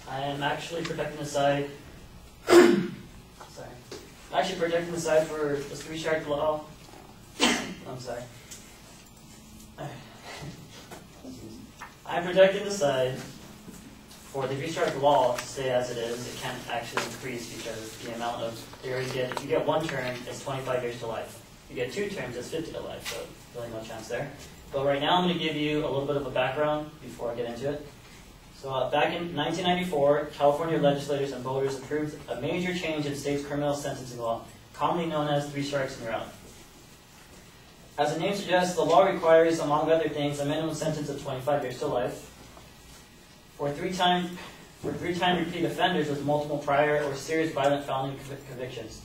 I am actually protecting the side. Sorry. I'm actually protecting the side for the three-strike law. I'm sorry. I'm protecting the side for the three-strike law to stay as it is. It can't actually increase because the amount of they already get. If you get one term, it's 25 years to life. If you get two terms, it's 50 to life. So really no chance there. But right now, I'm going to give you a little bit of a background before I get into it. So back in 1994, California legislators and voters approved a major change in state's criminal sentencing law, commonly known as 3 strikes and you're out. As the name suggests, the law requires, among other things, a minimum sentence of 25 years to life for three-time repeat offenders with multiple prior or serious violent felony convictions.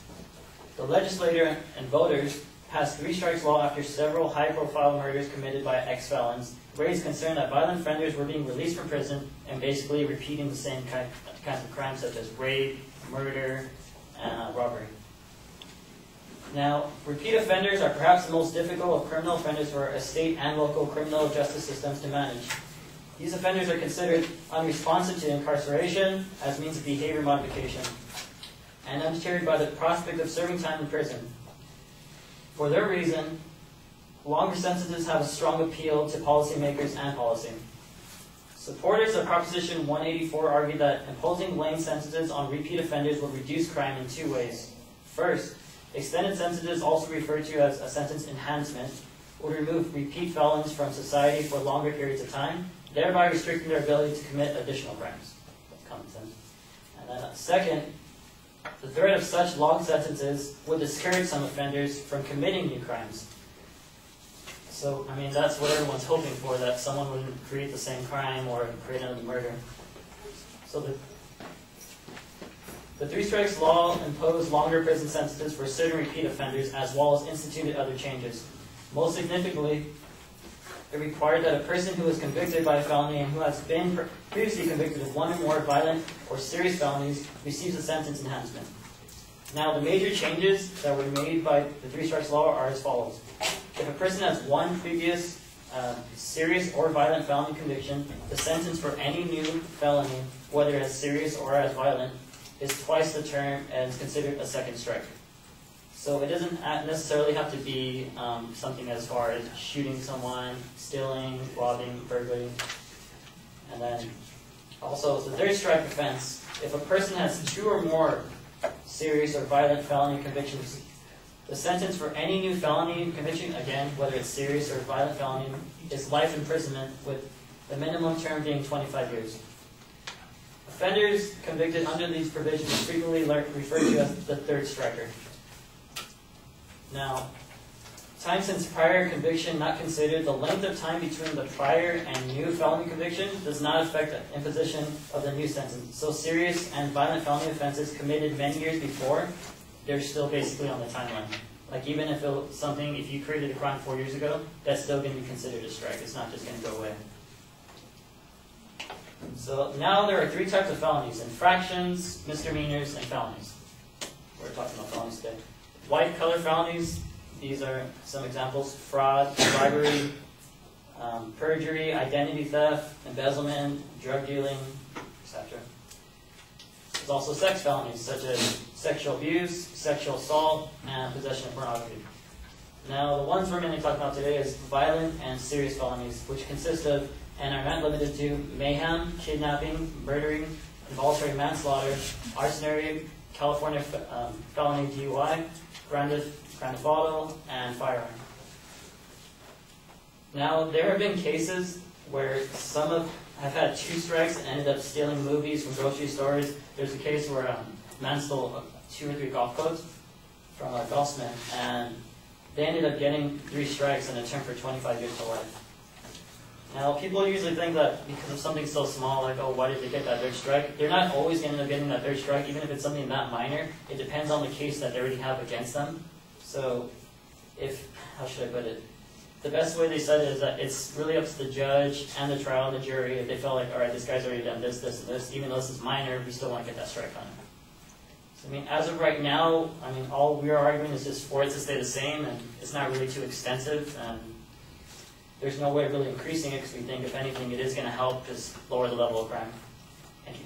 The legislator and voters passed 3 strikes law after several high-profile murders committed by ex-felons raised concern that violent offenders were being released from prison and basically repeating the same kinds of crimes such as rape, murder, and robbery. Now, repeat offenders are perhaps the most difficult of criminal offenders for a state and local criminal justice systems to manage. These offenders are considered unresponsive to incarceration as means of behavior modification and undeterred by the prospect of serving time in prison. For their reason, longer sentences have a strong appeal to policymakers and policy. Supporters of Proposition 184 argue that imposing length sentences on repeat offenders will reduce crime in 2 ways. First, extended sentences, also referred to as a sentence enhancement, would remove repeat felons from society for longer periods of time, thereby restricting their ability to commit additional crimes. That's common sense. And then second, the threat of such long sentences would discourage some offenders from committing new crimes. So, I mean, that's what everyone's hoping for, that someone wouldn't create the same crime or create another murder. So the 3 strikes law imposed longer prison sentences for certain repeat offenders as well as instituted other changes. Most significantly, it required that a person who was convicted by a felony and who has been previously convicted of 1 or more violent or serious felonies receives a sentence enhancement. Now, the major changes that were made by the 3 strikes law are as follows. If a person has 1 previous serious or violent felony conviction, the sentence for any new felony, whether as serious or as violent, is twice the term and is considered a second strike. So it doesn't necessarily have to be something as far as shooting someone, stealing, robbing, burglary. And then also the 3rd strike offense, if a person has 2 or more serious or violent felony convictions, the sentence for any new felony conviction, again, whether it's serious or violent felony, is life imprisonment with the minimum term being 25 years. Offenders convicted under these provisions are frequently referred to as the 3rd striker. Now, time since prior conviction not considered, the length of time between the prior and new felony conviction does not affect the imposition of the new sentence. So serious and violent felony offenses committed many years before, they're still basically on the timeline. Like even if it was something, if you created a crime 4 years ago, that's still going to be considered a strike. It's not just going to go away. So now there are 3 types of felonies: infractions, misdemeanors, and felonies. We're talking about felonies today. White-collar felonies, these are some examples: fraud, bribery, perjury, identity theft, embezzlement, drug dealing, etc. There's also sex felonies, such as sexual abuse, sexual assault, and possession of pornography. Now, the ones we're mainly talking about today is violent and serious felonies, which consist of, and are not limited to, mayhem, kidnapping, murdering, involuntary manslaughter, arsonery, California felony DUI, grand theft auto, and firearm. Now, there have been cases where some have had 2 strikes and ended up stealing movies from grocery stores. There's a case where a man stole 2 or 3 golf clubs from a golfsmith, and they ended up getting 3 strikes and a term for 25 years to life. Now, people usually think that because of something so small, like, oh, why did they get that 3rd strike? They're not always going to end up getting that 3rd strike, even if it's something that minor. It depends on the case that they already have against them. So, how should I put it? The best way they said it is that it's really up to the judge and the trial and the jury. If they felt like, all right, this guy's already done this, this, and this, even though this is minor, we still want to get that strike on him. So, I mean, as of right now, I mean, all we're arguing is just for it to stay the same, and it's not really too extensive, and there's no way of really increasing it, because we think, if anything, it is going to help just lower the level of crime. Thank you.